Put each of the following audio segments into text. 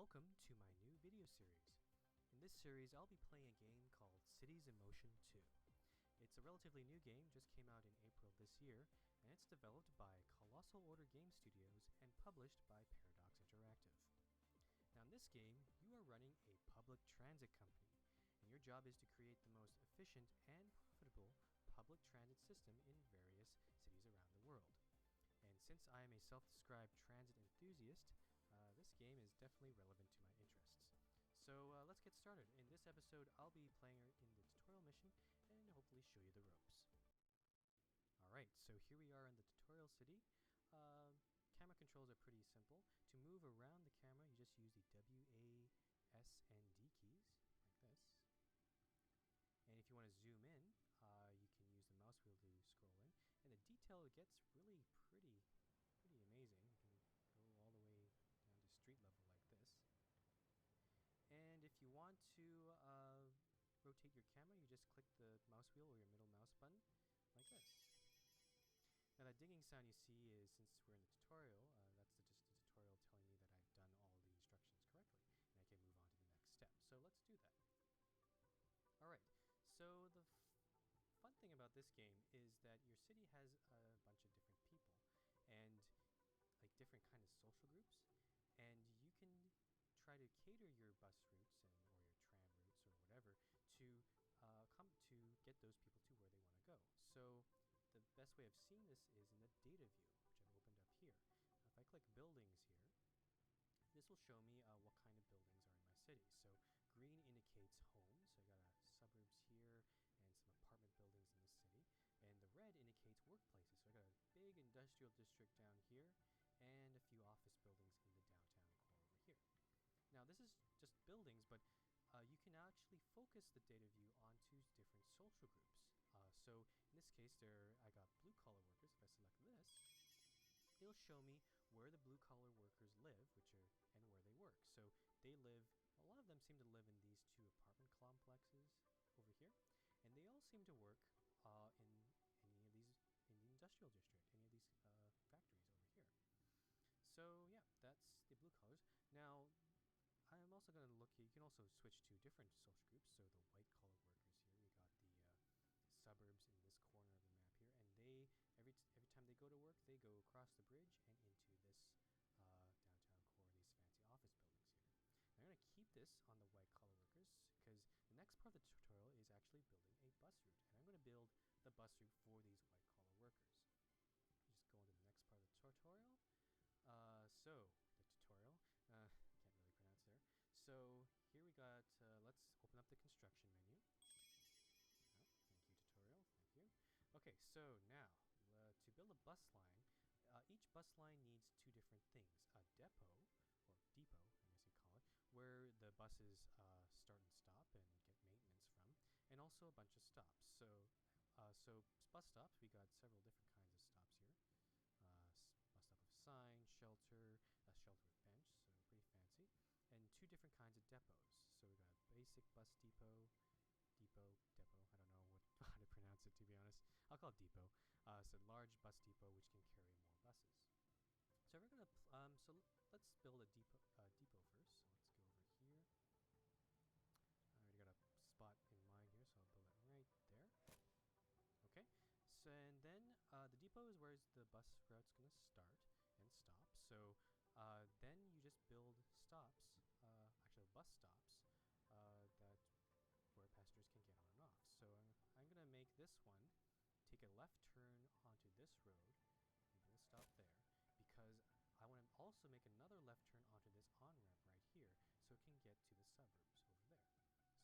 Welcome to my new video series. In this series, I'll be playing a game called Cities in Motion 2. It's a relatively new game, just came out in April this year, and it's developed by Colossal Order Game Studios and published by Paradox Interactive. Now in this game, you are running a public transit company, and your job is to create the most efficient and profitable public transit system in various cities around the world. And since I am a self-described transit enthusiast, this game is definitely relevant to my interests. So let's get started. In this episode, I'll be playing in the tutorial mission and hopefully show you the ropes. Alright, so here we are in the tutorial city. Camera controls are pretty simple. To move around the camera, you just use the W, A, S, and D keys, like this. And if you want to zoom in, you can use the mouse wheel to scroll in. And the detail gets really pretty amazing. You can go all the way down to street level like this. And if you want to rotate your camera, you just click the mouse wheel or your middle mouse button like this. Now that dinging sound you see is, since we're in the tutorial, that's just the tutorial telling me that I've done all the instructions correctly and I can move on to the next step. So let's do that. Alright, so the fun thing about this game is that your city has a bunch of different people and like different kind of social groups, and you can try to cater your bus routes or your tram routes or whatever to come to get those people to where they want to go. So the best way of seeing this is in the data view, which I've opened up here. Now, if I click buildings here, this will show me what kind of buildings are in my city. So green indicates homes, so I got suburbs here and some apartment buildings in the city. And the red indicates workplaces, so I got a big industrial district down here and a few office buildings in the downtown core over here. Now this is just buildings, but you can actually focus the data view onto different social groups. So in this case, I got blue collar workers. If I select this, it'll show me where the blue collar workers live, and where they work. So they live, a lot of them seem to live in these two apartment complexes over here, and they all seem to work in any of these, in the industrial district, any of these factories over here. So yeah, that's the blue collars. Now I'm also going to look, you can also switch to different social groups. So the white collar workers here, we got the suburbs in this corner of the map here, and they every time they go to work, they go across the bridge and into this downtown core, these fancy office buildings here. And I'm going to keep this on the white collar workers because the next part of the tutorial is actually building a bus route, and I'm going to build the bus route for these white collar workers. Just go into the next part of the tutorial. Can't really pronounce there. So here we got, let's open up the construction menu. Oh, thank you, tutorial, thank you. Okay, so now, to build a bus line, each bus line needs two different things. A depot, or depot, I guess you call it, where the buses start and stop and get maintenance from, and also a bunch of stops. So bus stops, we got several different kinds of stops here. Bus stop with sign, shelter, a shelter with bench, so pretty fancy, and two different kinds of depots. So we got a basic bus depot, depot, I don't know how to pronounce it, to be honest. I'll call it depot. So large bus depot which can carry more buses. So we're gonna so let's build a depot first. So let's go over here. I already got a spot in mind here, so I'll build it right there. Okay, so and then the depot is where the bus route's gonna start and stop. So then you just build stops, actually bus stops, where passengers can get on and off. So I'm gonna make this one take a left turn onto this road and build a stop there, because I want to also make another left turn onto this on-ramp right here so it can get to the suburbs over there. So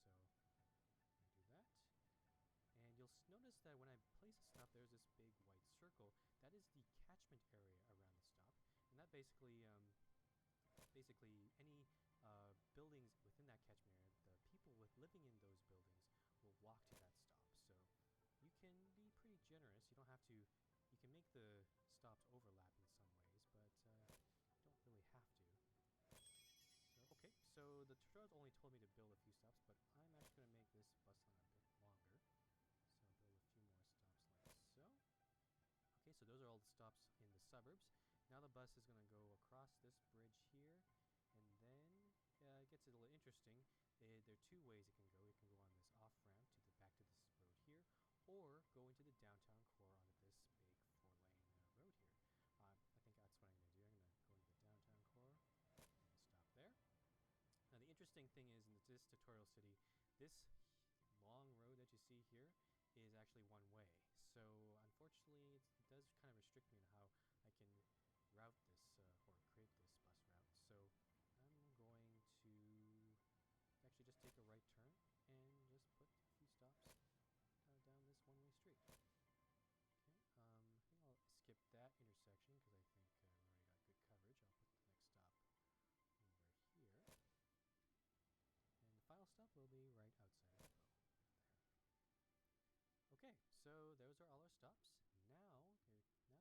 I'm gonna do that. And you'll notice that when I place a stop, there's this big white circle. That is the catchment area around the stop, and that basically any buildings within that catchment area, the people living in those buildings will walk to that stop. So you can be pretty generous. You don't have to. You can make the stops overlap in some ways, but you don't really have to. So, okay, so the tutorial only told me to build a few stops, but I'm actually going to make this bus line a bit longer. So I'll build a few more stops like so. Okay, so those are all the stops in the suburbs. Now the bus is going to go across this bridge here, and then it gets a little interesting. There are two ways it can go. It can go on this off ramp to the back to this road here, or go into the downtown core onto this big 4-lane road here. I think that's what I'm going to do. I'm going to go into the downtown core and stop there. Now the interesting thing is in this tutorial city, this long road that you see here is actually one way. So unfortunately it does kind of restrict me on how I can route this or create this bus route. So I'm going to actually just take a right turn and just put a few stops down this one-way street. Okay, I think I'll skip that intersection because I think we already got good coverage. I'll put the next stop over here. And the final stop will be right outside of Depot. There. Okay, so those are all our stops. Now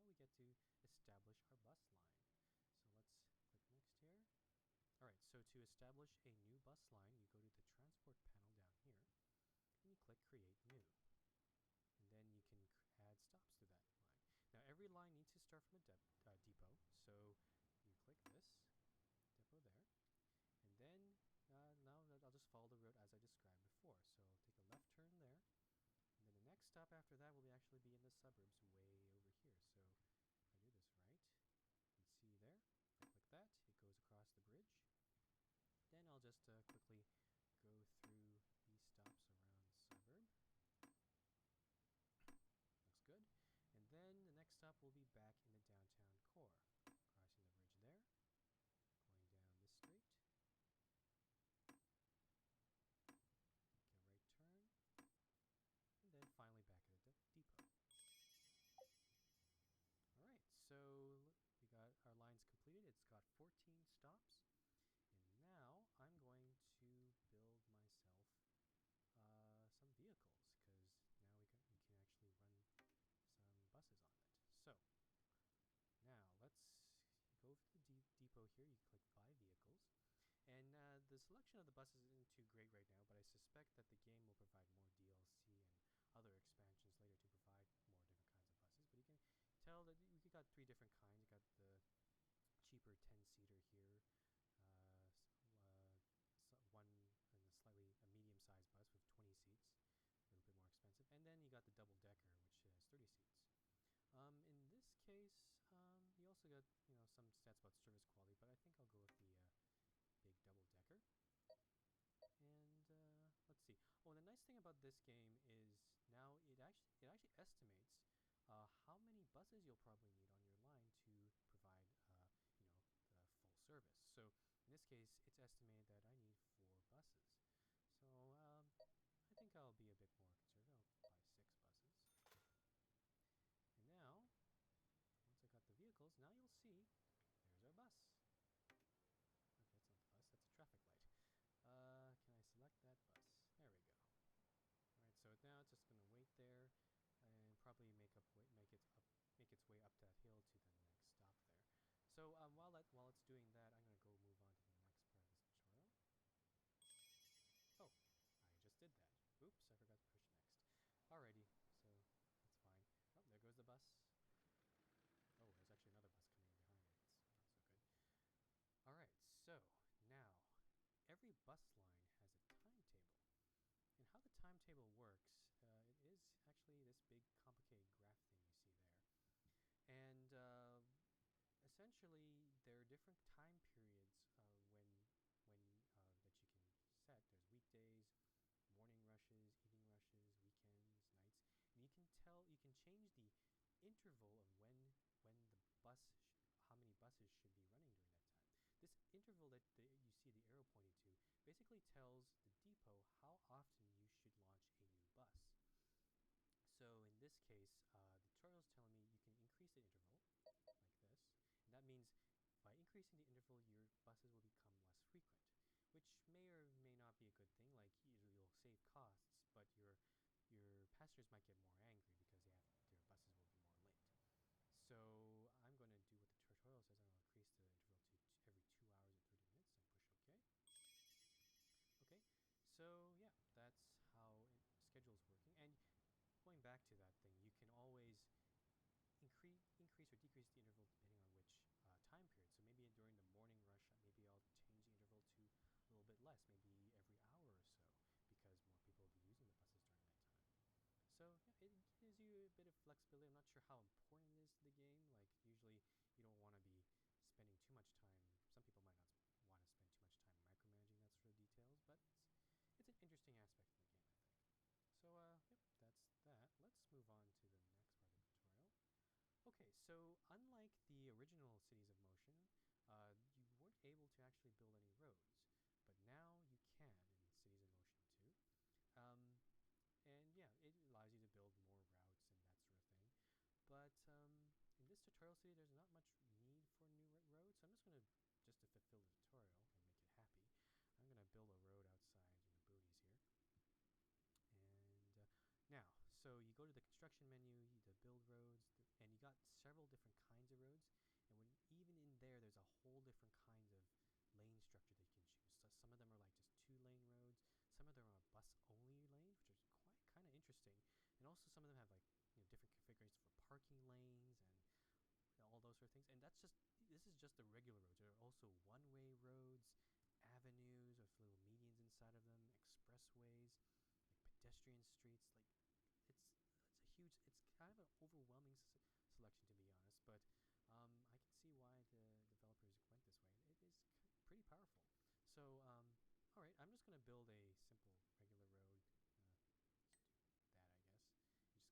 we get to establish our bus line. So let's click next here. Alright, so to establish a new bus line, you go to the transport panel down here, and you click Create New. And then you can add stops to that line. Now every line needs to start from a depot, so you click this, depot there, and then now I'll just follow the route as I described before. So I'll take a left turn there, and then the next stop after that will actually be in the suburbs way over here. So if I do this right, you can see there, if I click that, it goes across the bridge. Then I'll just quickly go through these stops around the suburb. Looks good. And then the next stop will be back in the downtown core. Crossing the bridge there, going down this street, make a right turn, and then finally back at the depot. Alright, so we got our lines completed. It's got 14 stops. And now I'm going to build myself some vehicles, because now we can actually run some buses on it. So now let's go over to the depot here. You click Buy Vehicles, and the selection of the buses isn't too great right now, but I suspect that the game will provide more DLC and other expansions later to provide more different kinds of buses. But you can tell that we got 3 different kinds. You got the cheaper 10-seater here, one and a medium-sized bus with 20 seats, a little bit more expensive, and then you got the double-decker, which has 30 seats. In this case, you also got some stats about service quality, but I think I'll go with the big double-decker. And let's see. Oh, and the nice thing about this game is now it actually estimates how many buses you'll probably need on your line to provide full service. So in this case, it's estimated that I need 4 buses. So I think I'll be a bit more conservative. I'll buy 6 buses. And now, once I got the vehicles, now you'll see there's our bus. Okay, that's not the bus, that's a traffic light. Can I select that bus? There we go. Alright, so now it's just gonna wait there and probably make its way up that hill to the next stop there. So while it's doing that, I'm gonna go move on to the next part of this tutorial. Oh, I just did that. Oops, I forgot to push next. Alrighty, so that's fine. Oh, there goes the bus. Oh, there's actually another bus coming in behind it. It's not so good. Alright, so now every bus line has a timetable. And how the timetable works, it is actually this big complicated graph thing you see there. And essentially there are different time periods when that you can set. There's weekdays, morning rushes, evening rushes, weekends, nights, and you can change the interval of when the bus how many buses should be running during that time. This interval that you see the arrow pointing to basically tells the depot how often you should launch a new bus. So in this case, the tutorial is telling me you can increase the interval like this, and that means by increasing the interval, your buses will become less frequent, which may or may not be a good thing. Like you'll save costs, but your passengers might get more angry because their buses will be more late. So I'm going to do what the tutorial says. I'm going to increase the interval to every 2 hours and 30 minutes and push OK. Okay, so yeah, that's how schedule's working. And going back to that thing, you can always increase or decrease the interval depending on which time period. So maybe during the morning rush, maybe I'll change the interval to a little bit bit of flexibility. I'm not sure how important it is to the game. Like, usually you don't want to be spending too much time. Some people might not want to spend too much time micromanaging that sort of details, but it's an interesting aspect of the game, I think. So, yep, that's that. Let's move on to the next part of the tutorial. Okay, so unlike the original Cities of Motion, you weren't able to actually build any roads, but now you can in Cities of Motion 2. And yeah, it allows you to build more routes and that sort of thing. But in this tutorial city, there's not much need for new roads, so I'm just going to, just to fulfill the tutorial and make it happy, I'm going to build a road outside in the boonies here. And now, so you go to the construction menu, the build roads, and you got several different kinds of roads. And even in there, there's a whole different kinds of lane structure that you can choose. So some of them are like just 2-lane roads. Some of them are bus-only lanes, which is quite kind of interesting. And also some of them have like different configurations for parking lanes and all those sort of things. And this is just the regular roads. There are also one-way roads, avenues with little medians inside of them, expressways, like pedestrian streets. Like it's kind of an overwhelming selection, to be honest. But I can see why the developers went this way. It is pretty powerful. So, all right, I'm just going to build a simple regular road.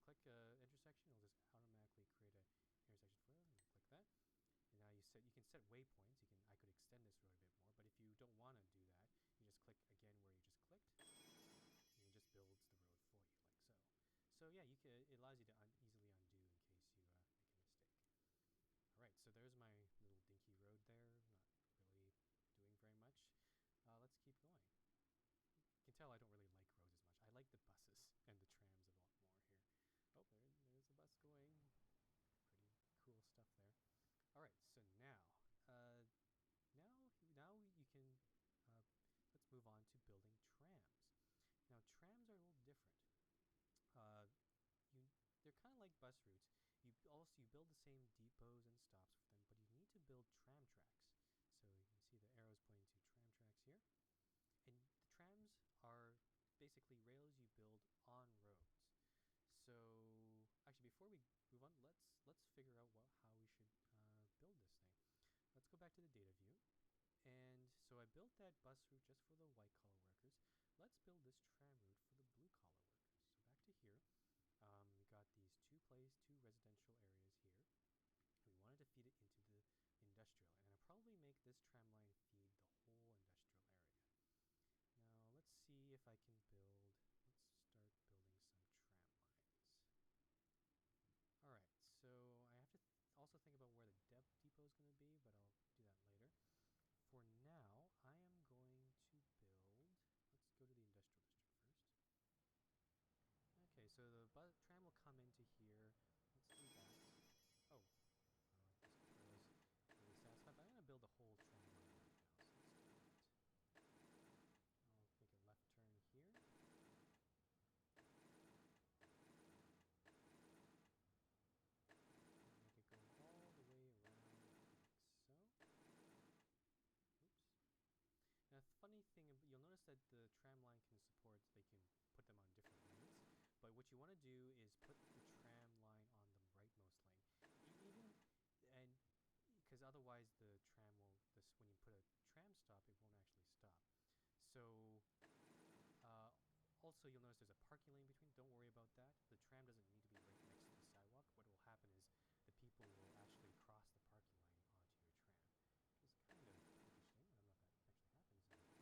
Let's do that, I guess. You just click intersection. It'll just automatically create a intersection road. And click that. And now you can set waypoints. I could extend this road a bit more, but if you don't want to do that, you just click again where you just clicked, and it just builds the road for you, like so. So yeah, it allows you to easily undo in case you make a mistake. Alright, so there's my little dinky road there, not really doing very much. Let's keep going. You can tell I don't really like roads as much. I like the buses and the trams a lot more here. Oh, there's a bus going. Pretty cool stuff there. Alright, so now you can, let's move on to building trams. Now, trams are a little different. They're kind of like bus routes. You build the same depots and stops with them, but you need to build tram tracks. So you can see the arrows pointing to tram tracks here. And the trams are basically rails you build on roads. So actually, before we move on, let's figure out how we should build this thing. Let's go back to the data view. And so I built that bus route just for the white collar workers. Let's build this tram route for the blue collar workers. So back to here. We got these two residential areas here. We wanted to feed it into the industrial, and I'll probably make this tram line feed the whole industrial area. Now let's see if I can let's start building some tram lines. Alright, so I have to also think about where the depot is going to be, but I'll do that later. For now, I am going to build, let's go to the industrial district first. Okay, so the tram will come into here. Let's do that. Oh, I don't know if this was really satisfied, but I'm going to build a whole tram line right now, so let's do that. I'll make a left turn here. Make it go all the way around like so. Oops. Now, the funny thing, you'll notice that the tram line can put them on different lanes, but what you want to do is put the tram line on the rightmost lane, because otherwise the tram when you put a tram stop, it won't actually stop. So also you'll notice there's a parking lane between. Don't worry about that. The tram doesn't need to be right next to the sidewalk. What will happen is the people will actually cross the parking lane onto your tram, which is kind of interesting. I don't know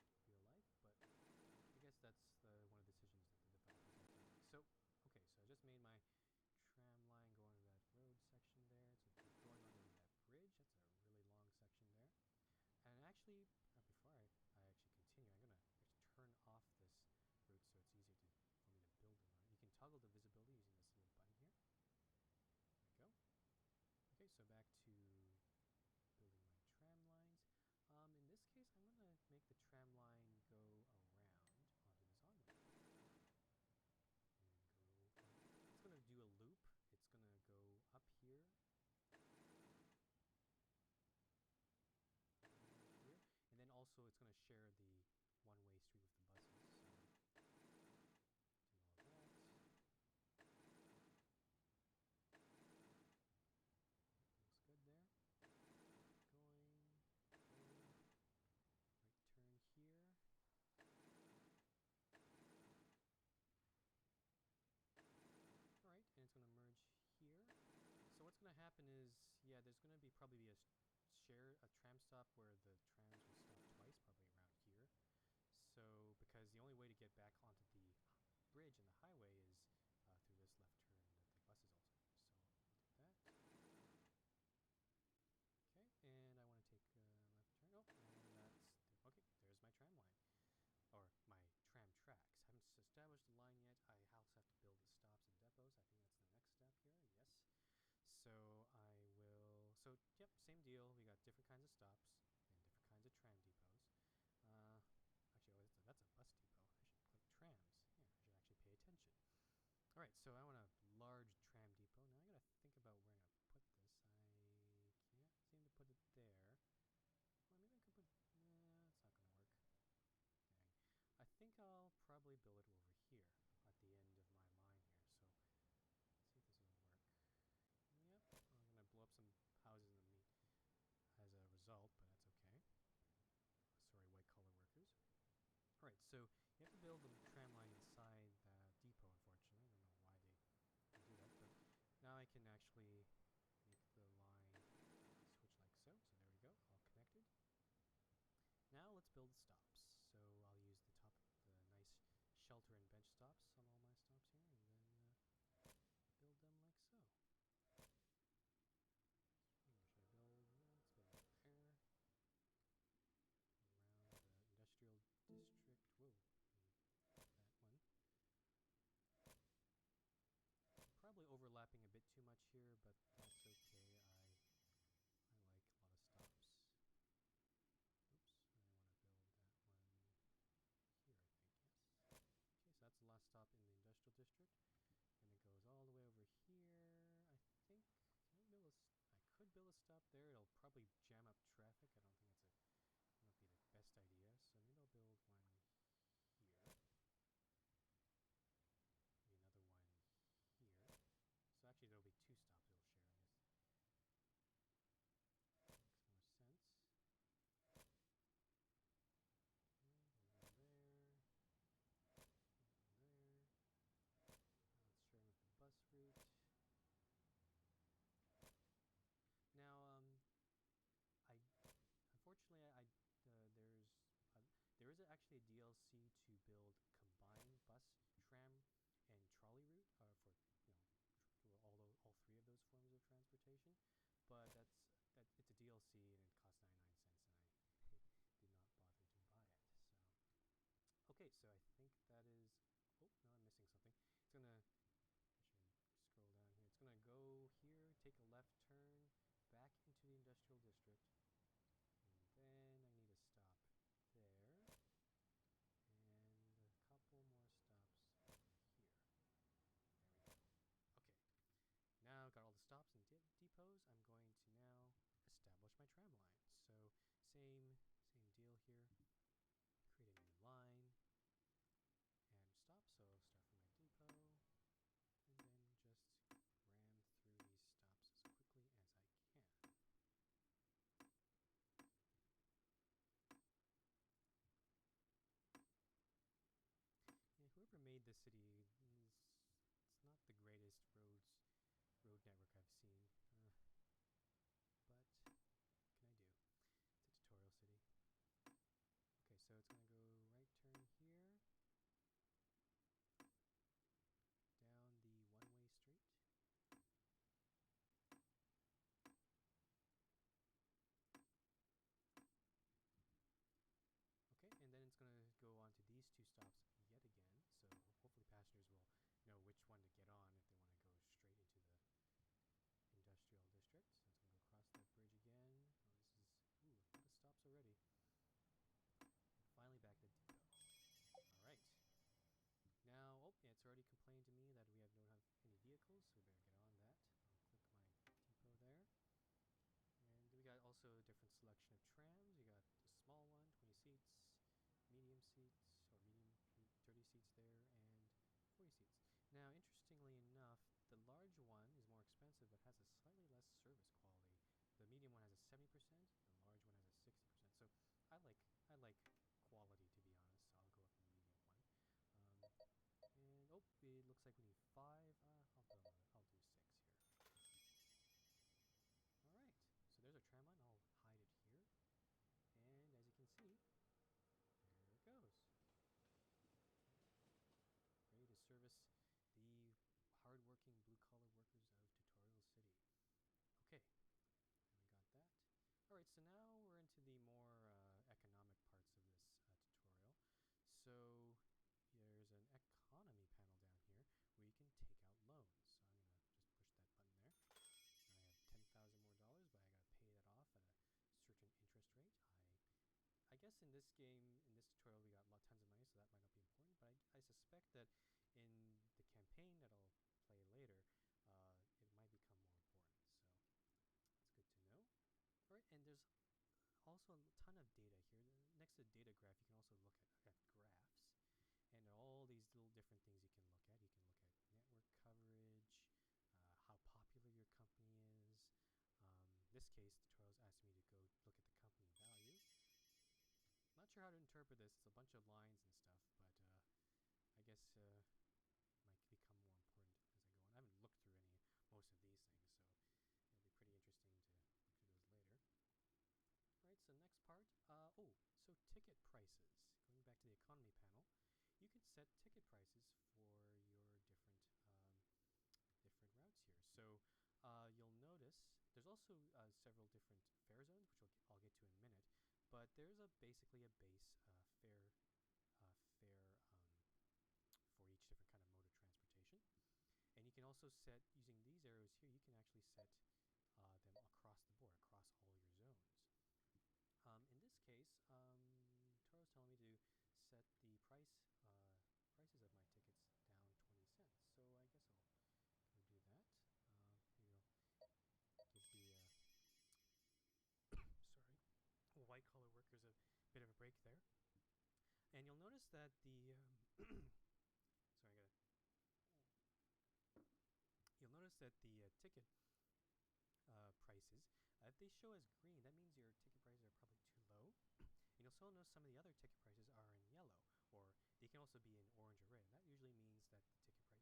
if that actually happens in real life, but I guess that's one of the decisions that the developers have to make. So, okay, so I just made my tram line go onto that road section there. So keep going onto that bridge. That's a really long section there. And actually, before I actually continue, I'm going to actually turn off this route so it's easier for me to build around it. You can toggle the visibility using this little button here. There we go. Okay, so back to building my tram lines. In this case, I'm going to make the tram line go around onto this on-ramp. And it's going to do a loop. It's going to go up here. Here. And then also it's going to share the one-way street with the buses. So do all that. happen is, yeah, there's gonna be probably be a tram stop where the trams will stop twice, probably around here. So, because the only way to get back onto the bridge and the highway is through this left turn that the buses all take. So, we'll do that. Okay, and I want to take a left turn. Oh, and that's okay. There's my tram line, or my tram tracks. I haven't established the line yet. I also have to build the stops and depots. I think that's the next step here. Yes. So I will. So yep, same deal. We got different kinds of stops and different kinds of tram depots. Actually, oh, that's a bus depot. I should click trams. Here, I should actually pay attention. All right, so I want a large tram depot. Now I gotta think about where I'm gonna put this. I can't seem to put it there. Well, maybe I could put. Nah, it's not gonna work. Dang. I think I'll probably build it over here at the end of my line here. So let's see if this will work. Yep, I'm gonna blow up some houses in the meat as a result, but that's okay. Sorry, white collar workers. Alright, so you have to build the tram line inside the depot, unfortunately. I don't know why they do that, but now I can actually make the line switch like so. So there we go, all connected. Now let's build stops. So I'll use the top of the nice shelter and bench stops on all my stops here, and then build them like so. Where should I build? Let's build it there. Around the industrial district. Whoa, that one. Probably overlapping a bit too much here, but that's okay. I like a lot of stops. Oops, I want to build that one here, I think, yes. Okay, so that's the last stop in the industrial district. And it goes all the way over here. I think, can I build I could build a stop there. It'll probably jam up traffic. I don't think it's not be the best idea. So maybe I'll build one here. Maybe another one here. So actually there'll be two stops it'll share, I guess. Makes more sense. Okay, one there. One there. Now it's sharing with the bus route. Now, unfortunately, there is actually a DLC to build combined bus, tram, and trolley route for all three of those forms of transportation. But it's a DLC and it costs 99 cents, and I did not bother to buy it. So okay, so I think that is. Oh no, I'm missing something. It's gonna. I should scroll down here. It's gonna go here, take a left turn, back into the industrial district, and then I need a stop there, and a couple more stops here. There we go. Okay, now I've got all the stops and depots. I'm going to now establish my tram line. So same deal here. Create a new line and stop. So I'll start from my depot, and then just ram through these stops as quickly as I can. Yeah, whoever made this city, it's not the greatest road network I've seen, but what can I do? It's a tutorial city. Okay, so it's gonna go right turn here, down the one-way street. Okay, and then it's going to go on to these two stops yet again, so hopefully passengers will know which one to get on if they want to go straight into the industrial district. So it's going to go across that bridge again. Oh, this is, ooh, a lot of stops already. And finally back to the depot. Alright. Now, oh, yeah, it's already complained to me that we don't have any vehicles, so we better get on that. I'll click my depot there. And we got also a different selection of trams. You got the small one, 20 seats, medium seats, or medium 30 seats there, and 40 seats. Now, interestingly enough, the large one is more expensive but has a slightly less service quality. The medium one has a 70%, the large one has a 60%. So I like quality, to be honest, so I'll go with the medium one. And oh, it looks like we need 5. I'll do 6 here. this game, in this tutorial, we got tons of money, so that might not be important. But I suspect that in the campaign that I'll play later, it might become more important. So that's good to know. All right, and there's also a ton of data here. Next to the data graph, you can also look at graphs. And all these little different things you can look at. You can look at network coverage, how popular your company is. In this case, the tutorial is asking me to go look at the company value. Not sure how to interpret this. It's a bunch of lines and stuff, but I guess might become more important as I go on. I haven't looked through most of these things, so it'll be pretty interesting to look through those later. Alright, so next part. So ticket prices. Going back to the economy panel, you can set ticket prices for your different routes here. So you'll notice there's also several different fare zones, which I'll get to in a minute. But there's basically a base fare for each different kind of mode of transportation. And you can also set, using these arrows here, you can actually set them across the board, across all your zones. In this case, Toro's telling me to set the prices of my tickets down 20 cents. So I guess I'll go do that. Maybe I'll give the sorry, white-collar workers a bit of a break there. And you'll notice that the sorry, you'll notice that the ticket prices, if they show as green, that means your ticket prices are probably too low. And you'll also notice some of the other ticket prices are in yellow, or they can also be in orange or red. And that usually means that the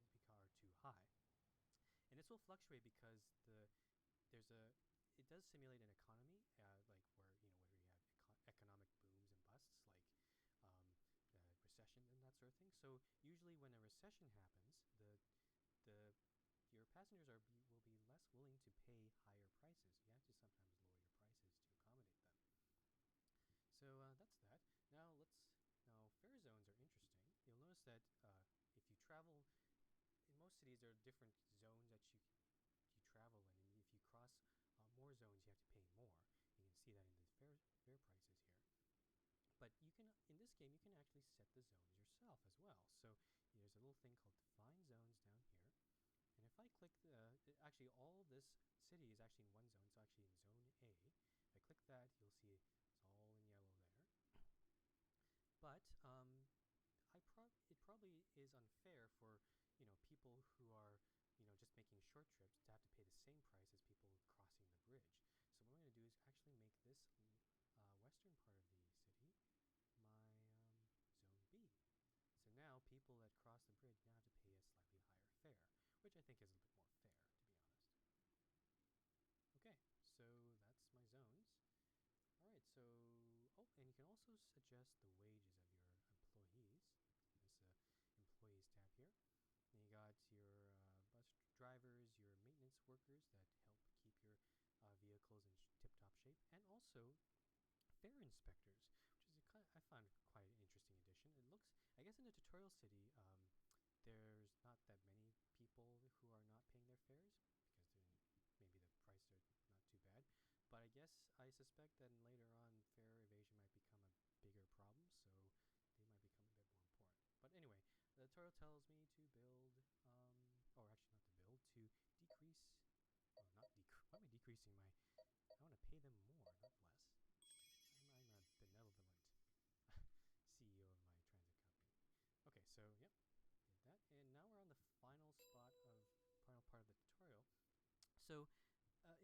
ticket prices are too high. And this will fluctuate because it does simulate an economy, like where you have economic booms and busts, like recession and that sort of thing. So usually when a recession happens, your passengers will be less willing to pay higher prices. You have to sometimes lower your prices to accommodate them. So that's that. Now fare zones are interesting. You'll notice that if you travel in most cities, there are different zones that you travel in, and if you cross more zones, you have to pay more. You can see that in the fare prices here. But in this game, you can actually set the zones yourself as well. So there's a little thing called Define Zones down here. And if I click actually all this city is actually in one zone. It's actually in Zone A. If I click that, you'll see it's all in yellow there. But it probably is unfair for people who are just making short trips to have to pay the same price as people crossing the bridge. So what I'm going to do is actually make this western part of the city my Zone B. So now people that cross the bridge now have to pay a slightly higher fare, which I think is a little bit more fair, to be honest. Okay, so that's my zones. Alright, so, and you can also suggest the wages of your employees. This employees tab here. And you got your bus drivers, your maintenance workers that help keep your vehicles in tip-top shape, and also fare inspectors, which is I found quite an interesting addition. It looks, I guess in a tutorial city, there's not that many people who are not paying their fares, because maybe the prices are not too bad. But I suspect that later on, fare evasion might become a bigger problem, so they might become a bit more important. But anyway, the tutorial tells me to build, or actually not to build, to decrease, why am I decreasing I want to pay them more, not less. I'm a benevolent CEO of my transit company. Okay, so yep, did that. And now we're on the final part of the tutorial. So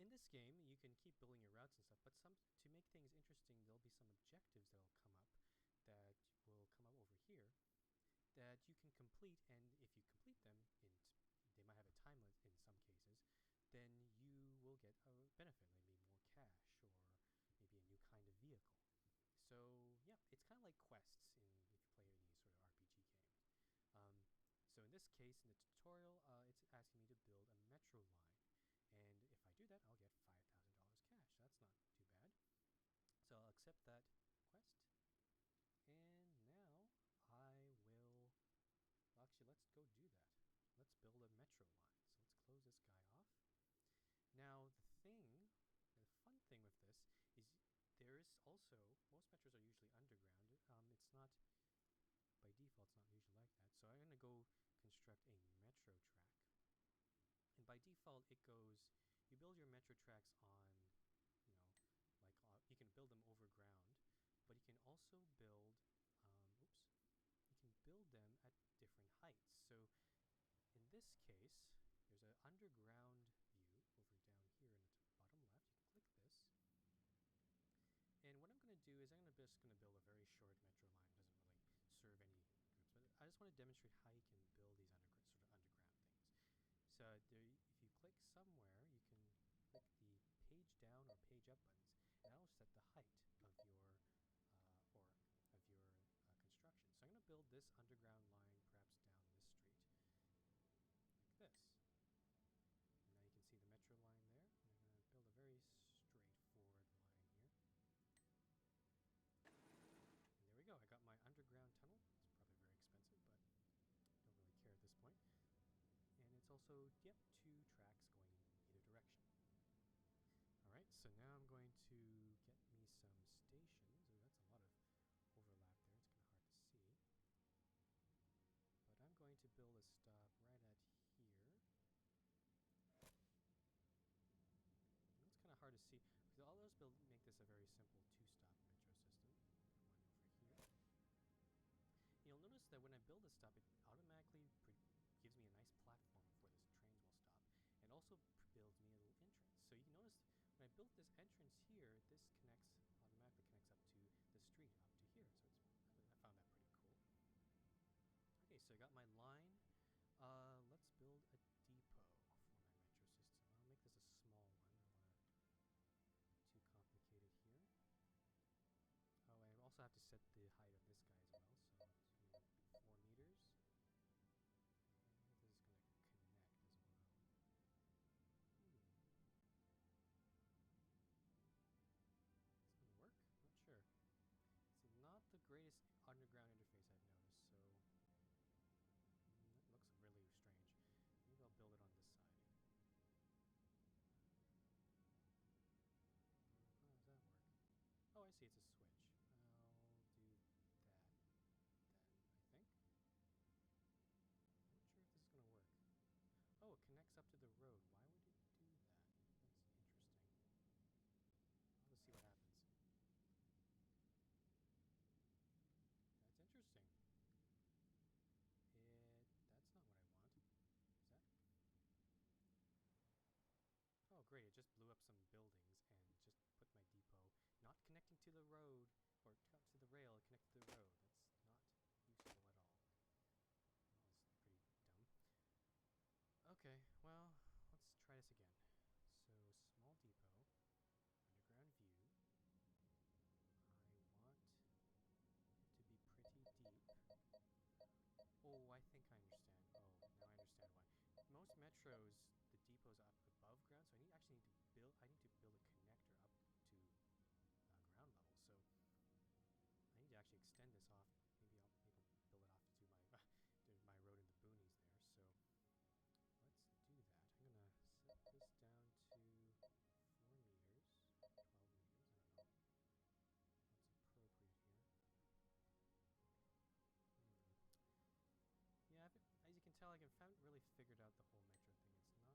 in this game, you can keep building your routes and stuff, but to make things interesting, there'll be some objectives that'll come up over here that you can complete, and if you complete them, they might have a time limit in some cases, then you will get a benefit, maybe more cash or maybe a new kind of vehicle. So yeah, it's kind of like quests if you play any sort of RPG game. So in this case, in the tutorial, it's asking me to build a metro line. And if I do that, I'll get $5,000 cash. That's not too bad. So I'll accept that quest. And now well, actually, let's go do that. Let's build a metro line. So let's close this guy off. Now, the fun thing with this is there is also, most metros are usually underground, not, by default, it's not usually like that. So I'm going to go construct a metro track. And by default, it goes, you build your metro tracks on, you know, like you can build them over ground, but you can also build, you can build them at different heights. So in this case, there's an underground view over down here in the bottom left. You can click this. And what I'm going to do is I'm just going to build a very short metro line. It doesn't really serve any groups, but I just want to demonstrate how you can build these sort of underground things. So there, if you click somewhere, you can click the page down or page up buttons, and that'll set the height of your construction. So I'm going to build this underground line perhaps down this street, like this. And now you can see the metro line there. And I'm going to build a very straightforward line here. And there we go. I got my underground tunnel. It's probably very expensive, but don't really care at this point. And it's also, yep, 2 tracks going in either direction. Alright, so now I'm going to get me some stations. Oh, that's a lot of overlap there. It's kind of hard to see. But I'm going to build a stop right at here. And it's kind of hard to see, because I'll just make this a very simple 2-stop metro system. One over here. You'll notice that when I build a stop, it automatically gives me a nice platform where the trains will stop, and also builds me a little entrance. So you can notice when I built this entrance here, this automatically connects up to the street up to here. So I found that pretty cool. Okay, so I got my line. Let's build a depot for my metro system. I'll make this a small one. I don't want to be too complicated here. Oh, I also have to set the height of this guy as well. So let's do 4 meters. And this is going to connect as well. It's going to work? Not sure. It's not the greatest underground interface I've noticed, so that looks really strange. Maybe I'll build it on this side. How does that work? Oh, I see, it's a switch. I'll do that then, I think. I'm not sure if this is going to work. Oh, it connects up to the road. Why would it do that? That's interesting. I'll just see what happens. That's interesting. That's not what I want. Is that? Oh, great. It just blew up some buildings and just put my depot not connecting to the road, or to the rail, connected to the road. That's not useful at all. That was pretty dumb. Okay, well, let's try this again. So, small depot, underground view. I want it to be pretty deep. Oh, I think I understand. Oh, now I understand why. Most metros, the depot's up above ground, so I actually need to build a connector up to ground level. So I need to actually extend this off. Maybe I'll build it off to my to my road in the boonies there. So let's do that. I'm gonna set this down to 4 meters, 12 meters. I don't know what's appropriate here. Yeah, as you can tell, I haven't really figured out the whole metro thing. It's not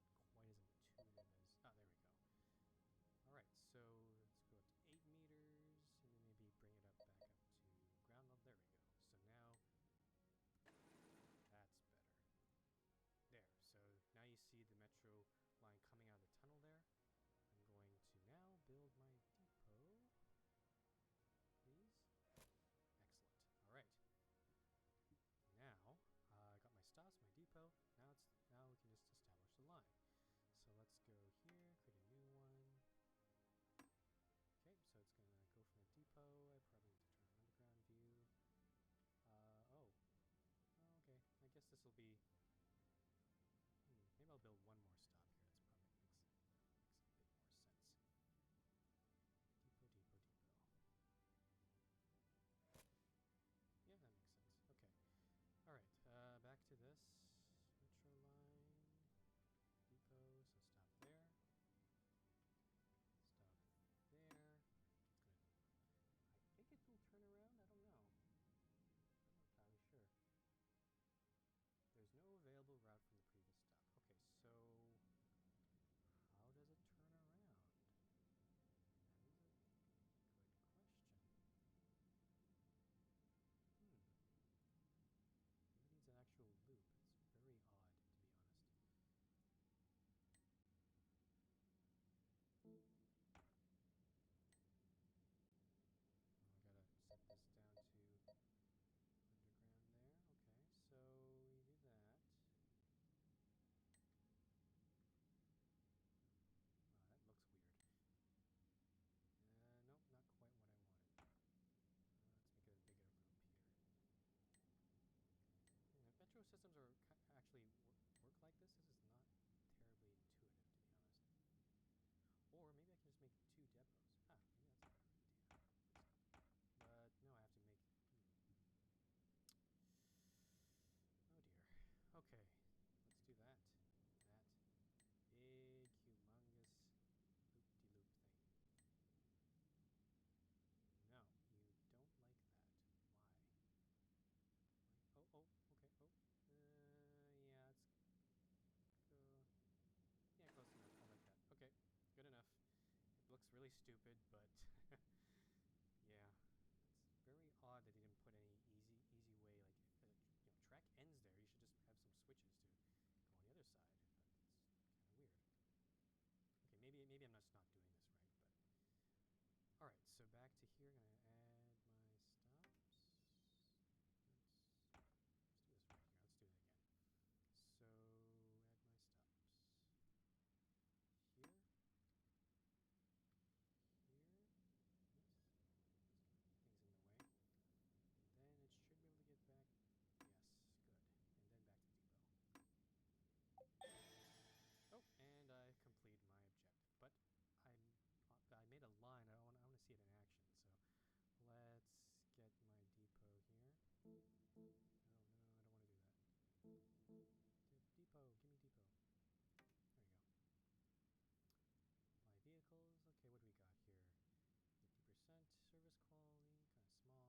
really stupid, but yeah, it's very odd that they didn't put any easy way. Like, track ends there. You should just have some switches to go on the other side. But it's kind of weird. Okay, maybe I'm just not doing this right. But all right, so back to here. I'm gonna add my stops. Let's do this right here. Let's do it again. So add my stops here. Here. Oops. Things in the way. And then it should be able to get back. Yes, good. And then back to depot. Oh, and I completed my objective. But I made a line. I want to see it in action. So let's get my depot here. Oh no, I don't want to do that. Get depot. Give me depot. There you go. Apply vehicles. Okay, what do we got here? 50% service quality, kind of small.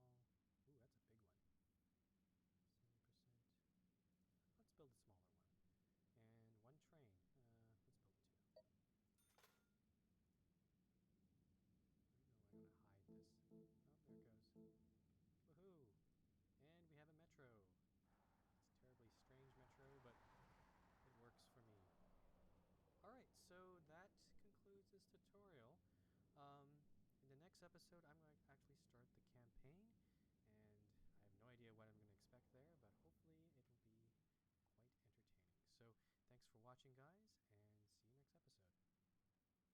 Ooh, that's a big one. 70%. Let's build a smaller one. And one train. Let's build two. Where do I want to hide this? Oh, there it goes. Woohoo! And we have a metro. It's a terribly strange metro, but it works for me. Alright, so that concludes this tutorial. In the next episode, I'm going to actually start the campaign, and I have no idea what I'm going to expect there, but hopefully it'll be quite entertaining. So, thanks for watching, guys,